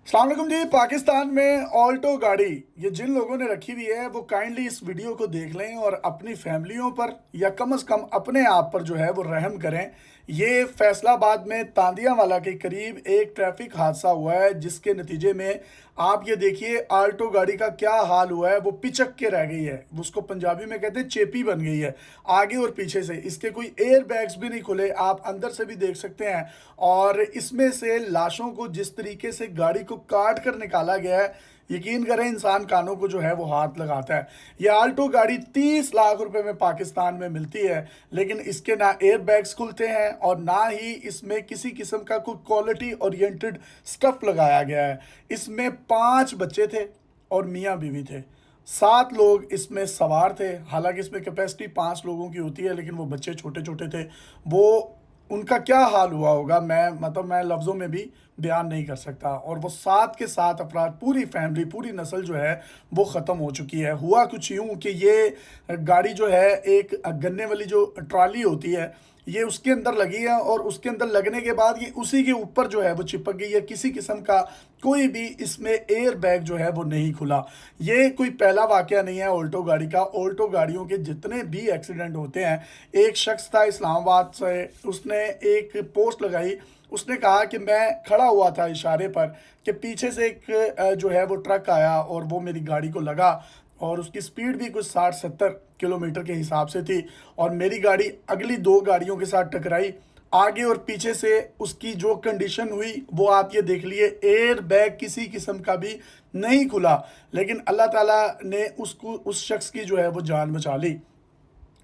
अस्सलाम वालेकुम जी। पाकिस्तान में ऑल्टो गाड़ी ये जिन लोगों ने रखी हुई है वो काइंडली इस वीडियो को देख लें और अपनी फैमिलियों पर या कम से कम अपने आप पर जो है वो रहम करें। ये फैसलाबाद में तांदियावाला के करीब एक ट्रैफिक हादसा हुआ है जिसके नतीजे में आप ये देखिए ऑल्टो गाड़ी का क्या हाल हुआ है। वो पिचक के रह गई है, उसको पंजाबी में कहते हैं चेपी बन गई है आगे और पीछे से। इसके कोई एयर बैग्स भी नहीं खुले, आप अंदर से भी देख सकते हैं। और इसमें से लाशों को जिस तरीके से गाड़ी को काट कर निकाला गया है, यकीन करें इंसान कानों को जो है वो हाथ लगाता है। ये आल्टो गाड़ी 30 लाख रुपए में पाकिस्तान में मिलती है, लेकिन इसके ना एयर बैग्स खुलते हैं और ना ही इसमें किसी किस्म का कोई क्वालिटी ओरिएंटेड स्टफ लगाया गया है। इसमें 5 बच्चे थे और मियाँ बीवी थे। 7 लोग इसमें सवार थे। हालांकि इसमें कैपेसिटी 5 लोगों की होती है, लेकिन वो बच्चे छोटे छोटे थे। वो उनका क्या हाल हुआ होगा मैं लफ्ज़ों में भी बयान नहीं कर सकता। और वो 7 के 7 अफराद, पूरी फैमिली, पूरी नस्ल जो है वो ख़त्म हो चुकी है। हुआ कुछ यूँ कि ये गाड़ी जो है एक गन्ने वाली जो ट्रॉली होती है, ये उसके अंदर लगी है और उसके अंदर लगने के बाद ये उसी के ऊपर जो है वो चिपक गई है। किसी किस्म का कोई भी इसमें एयर बैग जो है वो नहीं खुला। ये कोई पहला वाकया नहीं है ऑल्टो गाड़ी का। ऑल्टो गाड़ियों के जितने भी एक्सीडेंट होते हैं, एक शख्स था इस्लामाबाद से, उसने एक पोस्ट लगाई। उसने कहा कि मैं खड़ा हुआ था इशारे पर कि पीछे से एक जो है वो ट्रक आया और वो मेरी गाड़ी को लगा और उसकी स्पीड भी कुछ 60-70 किलोमीटर के हिसाब से थी और मेरी गाड़ी अगली 2 गाड़ियों के साथ टकराई। आगे और पीछे से उसकी जो कंडीशन हुई वो आप ये देख लिए, एयर बैग किसी किस्म का भी नहीं खुला। लेकिन अल्लाह ताला ने उस शख्स की जो है वो जान बचा ली।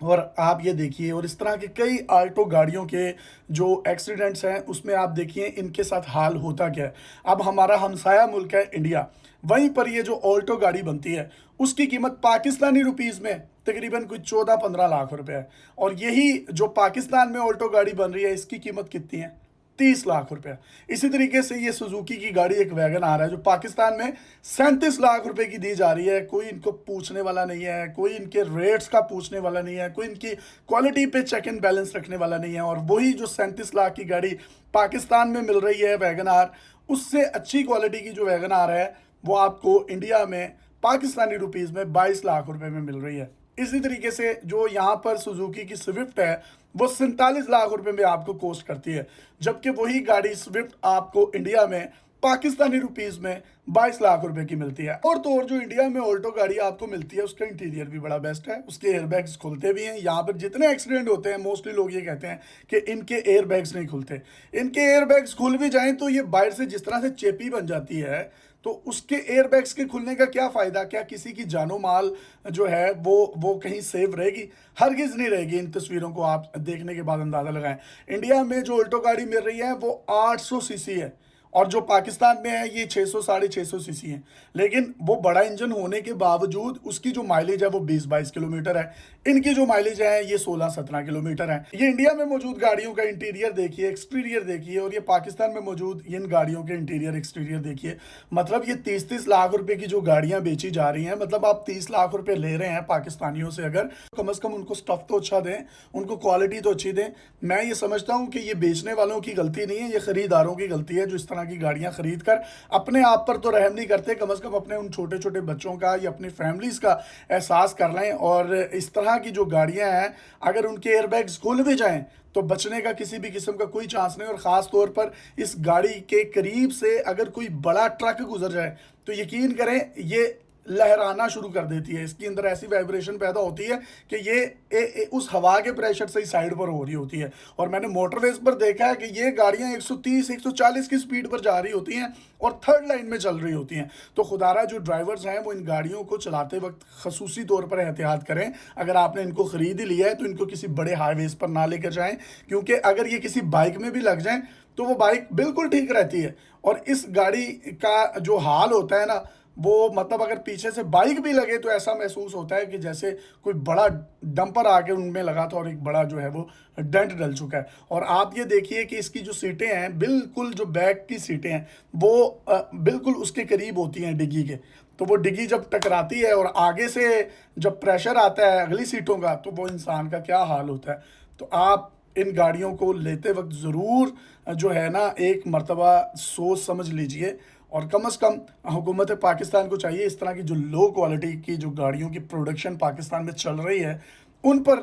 और आप ये देखिए, और इस तरह के कई आल्टो गाड़ियों के जो एक्सीडेंट्स हैं उसमें आप देखिए इनके साथ हाल होता क्या है। अब हमारा हमसाया मुल्क है इंडिया, वहीं पर ये जो ऑल्टो गाड़ी बनती है उसकी कीमत पाकिस्तानी रुपीज़ में तकरीबन कुछ 14-15 लाख रुपए है। और यही जो पाकिस्तान में ऑल्टो गाड़ी बन रही है इसकी कीमत कितनी है? 30 लाख रुपए। इसी तरीके से ये सुजुकी की गाड़ी एक वैगन आ रहा है जो पाकिस्तान में 37 लाख रुपए की दी जा रही है। कोई इनको पूछने वाला नहीं है, कोई इनके रेट्स का पूछने वाला नहीं है, कोई इनकी क्वालिटी पे चेक एंड बैलेंस रखने वाला नहीं है। और वही जो 37 लाख की गाड़ी पाकिस्तान में मिल रही है वैगन आर, उससे अच्छी क्वालिटी की जो वैगन आर है वो आपको इंडिया में पाकिस्तानी रुपीज़ में 22 लाख रुपए में मिल रही है। इसी तरीके से जो यहाँ पर सुजुकी की स्विफ्ट है वो 47 लाख रुपए में आपको कॉस्ट करती है, जबकि वही गाड़ी स्विफ्ट आपको इंडिया में पाकिस्तानी रुपीस में 22 लाख रुपए की मिलती है। और तो और जो इंडिया में ऑल्टो गाड़ी आपको मिलती है उसका इंटीरियर भी बड़ा बेस्ट है, उसके एयरबैग्स खुलते भी हैं। यहाँ पर जितने एक्सीडेंट होते हैं मोस्टली लोग ये कहते हैं कि इनके एयरबैग्स नहीं खुलते। इनके एयरबैग्स खुल भी जाएं तो ये बाहर से जिस तरह से चेपी बन जाती है, तो उसके एयरबैग्स के खुलने का क्या फ़ायदा? क्या किसी की जानो माल जो है वो कहीं सेव रहेगी? हरगिज़ नहीं रहेगी। इन तस्वीरों को आप देखने के बाद अंदाज़ा लगाएं। इंडिया में जो ऑल्टो गाड़ी मिल रही है वो 800 सीसी है और जो पाकिस्तान में है ये 600 650 सीसी है। लेकिन वो बड़ा इंजन होने के बावजूद उसकी जो माइलेज है वो 20-22 किलोमीटर है। इनकी जो माइलेज है ये 16-17 किलोमीटर है। ये इंडिया में मौजूद गाड़ियों का इंटीरियर देखिए, एक्सटीरियर देखिए, और ये पाकिस्तान में मौजूद इन गाड़ियों के इंटीरियर एक्सटीरियर देखिए। मतलब ये 30-30 लाख रुपए की जो गाड़ियां बेची जा रही हैं, मतलब आप 30 लाख रुपए ले रहे हैं पाकिस्तानियों से, अगर कम से कम उनको स्टफ तो अच्छा दें, उनको क्वालिटी तो अच्छी दें। मैं ये समझता हूँ कि ये बेचने वालों की गलती नहीं है, ये खरीदारों की गलती है जो इस तरह की गाड़ियां खरीद कर अपने आप पर तो रहम नहीं करते, कम से कम अपने उन छोटे छोटे बच्चों का या अपनी फैमिलीज का एहसास कर लें। और इस तरह की जो गाड़ियां हैं अगर उनके एयरबैग्स खुल भी जाएं तो बचने का किसी भी किस्म का कोई चांस नहीं। और ख़ास तौर पर इस गाड़ी के करीब से अगर कोई बड़ा ट्रक गुजर जाए तो यकीन करें ये लहराना शुरू कर देती है। इसके अंदर ऐसी वाइब्रेशन पैदा होती है कि ये उस हवा के प्रेशर से ही साइड पर हो रही होती है। और मैंने मोटरवेज पर देखा है कि ये गाड़ियां 130-140 की स्पीड पर जा रही होती हैं और थर्ड लाइन में चल रही होती हैं। तो खुदारा जो ड्राइवर्स हैं वो इन गाड़ियों को चलाते वक्त खसूसी तौर पर एहतियात करें। अगर आपने इनको ख़रीद ही लिया है तो इनको किसी बड़े हाईवेज़ पर ना लेकर जाएँ, क्योंकि अगर ये किसी बाइक में भी लग जाएँ तो वो बाइक बिल्कुल ठीक रहती है। और इस गाड़ी का जो हाल होता है ना, वो मतलब अगर पीछे से बाइक भी लगे तो ऐसा महसूस होता है कि जैसे कोई बड़ा डंपर आके उनमें लगा था और एक बड़ा जो है वो डेंट डल चुका है। और आप ये देखिए कि इसकी जो सीटें हैं, बिल्कुल जो बैक की सीटें हैं वो बिल्कुल उसके करीब होती हैं डिग्गी के। तो वो डिग्गी जब टकराती है और आगे से जब प्रेशर आता है अगली सीटों का, तो वो इंसान का क्या हाल होता है। तो आप इन गाड़ियों को लेते वक्त ज़रूर जो है ना एक मर्तबा सोच समझ लीजिए और कम से कम हुकूमत पाकिस्तान को चाहिए इस तरह की जो लो क्वालिटी की जो गाड़ियों की प्रोडक्शन पाकिस्तान में चल रही है उन पर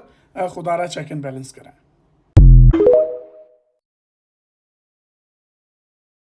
खुदारा चेक एंड बैलेंस करें।